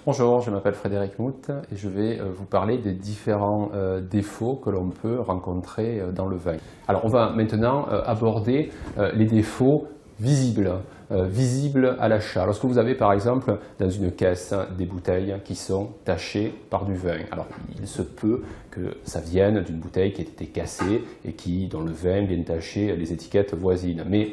Bonjour, je m'appelle Frédéric Mout et je vais vous parler des différents défauts que l'on peut rencontrer dans le vin. Alors on va maintenant aborder les défauts visibles, visibles à l'achat. Lorsque vous avez par exemple dans une caisse des bouteilles qui sont tachées par du vin, alors il se peut que ça vienne d'une bouteille qui a été cassée et dont le vin vienne tacher les étiquettes voisines, mais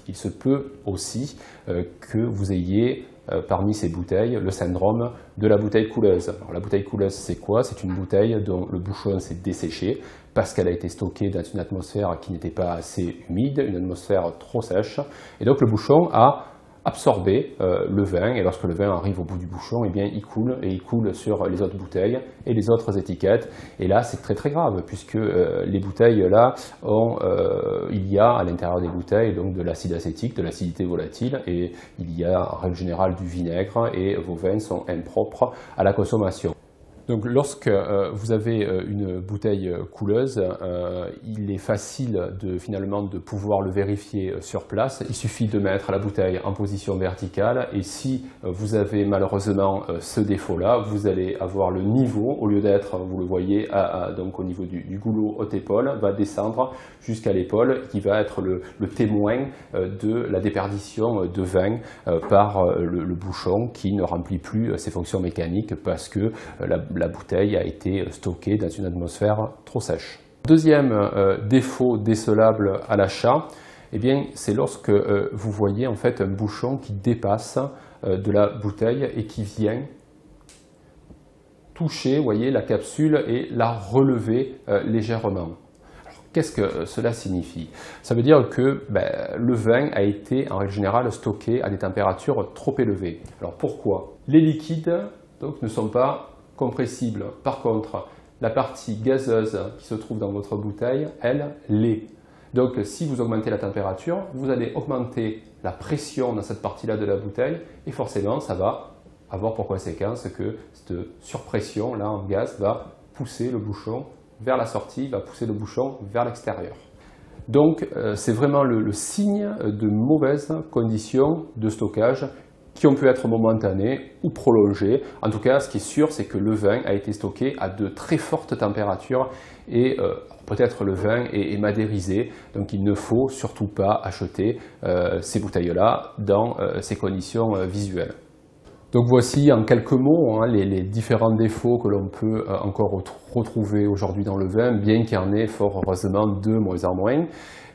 il se peut aussi que vous ayez parmi ces bouteilles le syndrome de la bouteille couleuse. Alors, la bouteille couleuse, c'est quoi? C'est une bouteille dont le bouchon s'est desséché parce qu'elle a été stockée dans une atmosphère qui n'était pas assez humide, une atmosphère trop sèche, et donc le bouchon a absorber le vin, et lorsque le vin arrive au bout du bouchon, eh bien, il coule sur les autres bouteilles et les autres étiquettes, et là c'est très très grave puisque les bouteilles là il y a à l'intérieur des bouteilles donc de l'acide acétique, de l'acidité volatile, et il y a en règle générale du vinaigre, et vos vins sont impropres à la consommation. Donc lorsque vous avez une bouteille couleuse, il est facile finalement de pouvoir le vérifier sur place. Il suffit de mettre la bouteille en position verticale, et si vous avez malheureusement ce défaut-là, vous allez avoir le niveau, au lieu d'être, vous le voyez, donc au niveau du goulot haute épaule, va descendre jusqu'à l'épaule, qui va être le témoin de la déperdition de vin par le bouchon qui ne remplit plus ses fonctions mécaniques parce que la bouteille a été stockée dans une atmosphère trop sèche. Deuxième défaut décelable à l'achat, eh bien, c'est lorsque vous voyez en fait un bouchon qui dépasse de la bouteille et qui vient toucher, vous voyez, la capsule et la relever légèrement. Qu'est-ce que cela signifie? Ça veut dire que le vin a été en règle générale stocké à des températures trop élevées. Alors pourquoi? Les liquides donc, ne sont pas compressible. Par contre, la partie gazeuse qui se trouve dans votre bouteille, elle l'est. Donc si vous augmentez la température, vous allez augmenter la pression dans cette partie-là de la bouteille, et forcément ça va avoir pour conséquence que cette surpression là en gaz va pousser le bouchon vers la sortie, va pousser le bouchon vers l'extérieur. Donc c'est vraiment le signe de mauvaises conditions de stockage qui ont pu être momentanées ou prolongées. En tout cas, ce qui est sûr, c'est que le vin a été stocké à de très fortes températures, et peut-être le vin est madérisé, donc il ne faut surtout pas acheter ces bouteilles-là dans ces conditions visuelles. Donc voici en quelques mots les différents défauts que l'on peut encore retrouver aujourd'hui dans le vin, bien qu'il y en ait fort heureusement de moins en moins.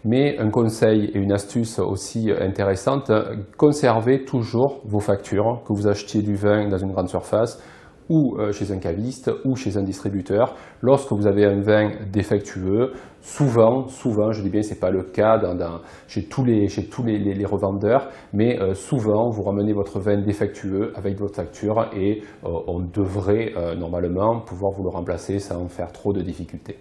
Mais un conseil et une astuce aussi intéressante, conservez toujours vos factures, que vous achetiez du vin dans une grande surface ou chez un caviste ou chez un distributeur. Lorsque vous avez un vin défectueux, souvent, je dis bien ce n'est pas le cas chez tous les revendeurs, mais souvent vous ramenez votre vin défectueux avec votre facture, et on devrait normalement pouvoir vous le remplacer sans faire trop de difficultés.